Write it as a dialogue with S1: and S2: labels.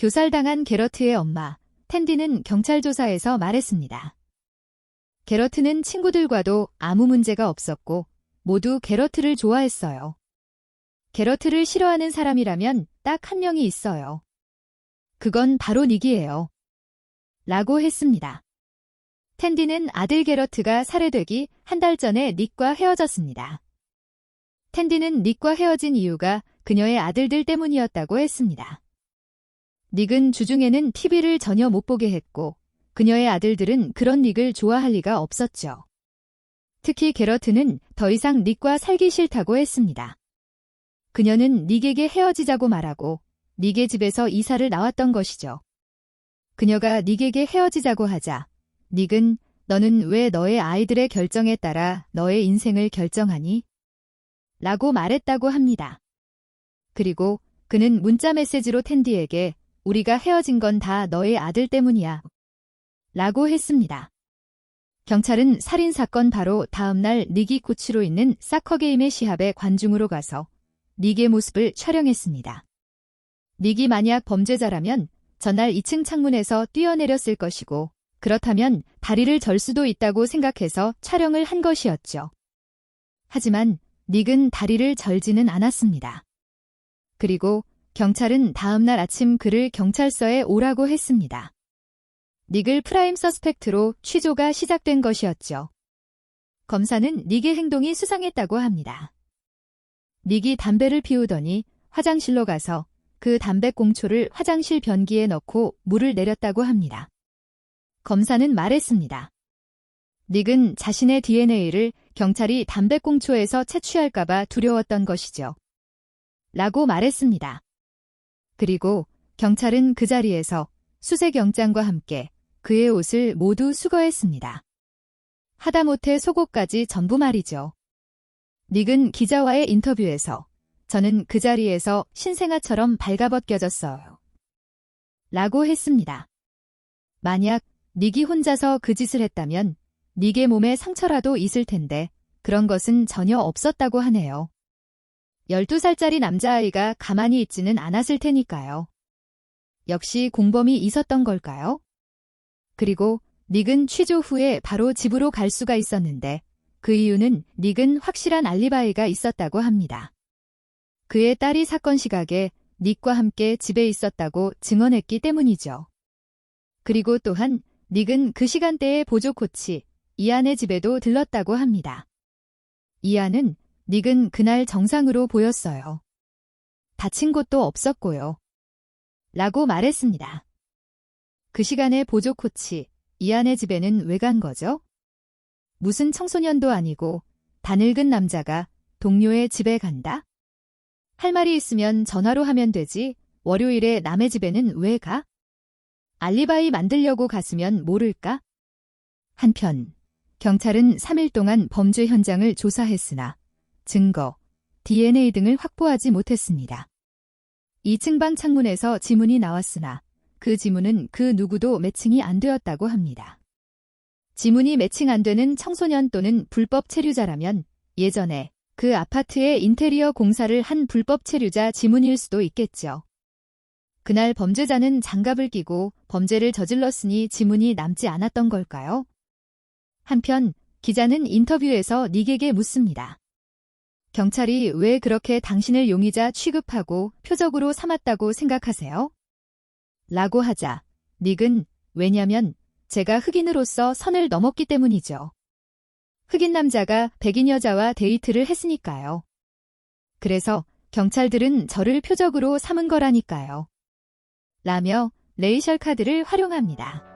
S1: 교살당한 게러트의 엄마, 텐디는 경찰 조사에서 말했습니다. 게러트는 친구들과도 아무 문제가 없었고 모두 게러트를 좋아했어요. 게러트를 싫어하는 사람이라면 딱 한 명이 있어요. 그건 바로 닉이에요. 라고 했습니다. 텐디는 아들 게러트가 살해되기 한 달 전에 닉과 헤어졌습니다. 텐디는 닉과 헤어진 이유가 그녀의 아들들 때문이었다고 했습니다. 닉은 주중에는 TV를 전혀 못 보게 했고 그녀의 아들들은 그런 닉을 좋아할 리가 없었죠. 특히 게러트는 더 이상 닉과 살기 싫다고 했습니다. 그녀는 닉에게 헤어지자고 말하고 닉의 집에서 이사를 나왔던 것이죠. 그녀가 닉에게 헤어지자고 하자 닉은 너는 왜 너의 아이들의 결정에 따라 너의 인생을 결정하니? 라고 말했다고 합니다. 그리고 그는 문자 메시지로 텐디에게 우리가 헤어진 건 다 너의 아들 때문이야. 라고 했습니다. 경찰은 살인사건 바로 다음날 닉이 코치로 있는 사커게임의 시합에 관중으로 가서 닉의 모습을 촬영했습니다. 닉이 만약 범죄자라면 전날 2층 창문에서 뛰어내렸을 것이고 그렇다면 다리를 절 수도 있다고 생각해서 촬영을 한 것이었죠. 하지만 닉은 다리를 절지는 않았습니다. 그리고 경찰은 다음날 아침 그를 경찰서에 오라고 했습니다. 닉을 프라임 서스펙트로 취조가 시작된 것이었죠. 검사는 닉의 행동이 수상했다고 합니다. 닉이 담배를 피우더니 화장실로 가서 그 담배꽁초를 화장실 변기에 넣고 물을 내렸다고 합니다. 검사는 말했습니다. 닉은 자신의 DNA를 경찰이 담배꽁초에서 채취할까봐 두려웠던 것이죠. 라고 말했습니다. 그리고 경찰은 그 자리에서 수색영장과 함께 그의 옷을 모두 수거했습니다. 하다못해 속옷까지 전부 말이죠. 닉은 기자와의 인터뷰에서 저는 그 자리에서 신생아처럼 발가벗겨졌어요. 라고 했습니다. 만약 닉이 혼자서 그 짓을 했다면 닉의 몸에 상처라도 있을 텐데 그런 것은 전혀 없었다고 하네요. 12살짜리 남자아이가 가만히 있지는 않았을 테니까요. 역시 공범이 있었던 걸까요? 그리고 닉은 취조 후에 바로 집으로 갈 수가 있었는데 그 이유는 닉은 확실한 알리바이가 있었다고 합니다. 그의 딸이 사건 시각에 닉과 함께 집에 있었다고 증언했기 때문이죠. 그리고 또한 닉은 그 시간대에 보조 코치 이안의 집에도 들렀다고 합니다. 이안은 닉은 그날 정상으로 보였어요. 다친 곳도 없었고요. 라고 말했습니다. 그 시간에 보조 코치 이안의 집에는 왜 간 거죠? 무슨 청소년도 아니고 다 늙은 남자가 동료의 집에 간다? 할 말이 있으면 전화로 하면 되지 월요일에 남의 집에는 왜 가? 알리바이 만들려고 갔으면 모를까? 한편 경찰은 3일 동안 범죄 현장을 조사했으나 증거, DNA 등을 확보하지 못했습니다. 2층 방 창문에서 지문이 나왔으나 그 지문은 그 누구도 매칭이 안 되었다고 합니다. 지문이 매칭 안 되는 청소년 또는 불법 체류자라면 예전에 그 아파트의 인테리어 공사를 한 불법 체류자 지문일 수도 있겠죠. 그날 범죄자는 장갑을 끼고 범죄를 저질렀으니 지문이 남지 않았던 걸까요? 한편 기자는 인터뷰에서 닉에게 묻습니다. 경찰이 왜 그렇게 당신을 용의자 취급하고 표적으로 삼았다고 생각하세요? 라고 하자 닉은 왜냐면 제가 흑인으로서 선을 넘었기 때문이죠. 흑인 남자가 백인 여자와 데이트를 했으니까요. 그래서 경찰들은 저를 표적으로 삼은 거라니까요. 라며 레이셜 카드를 활용합니다.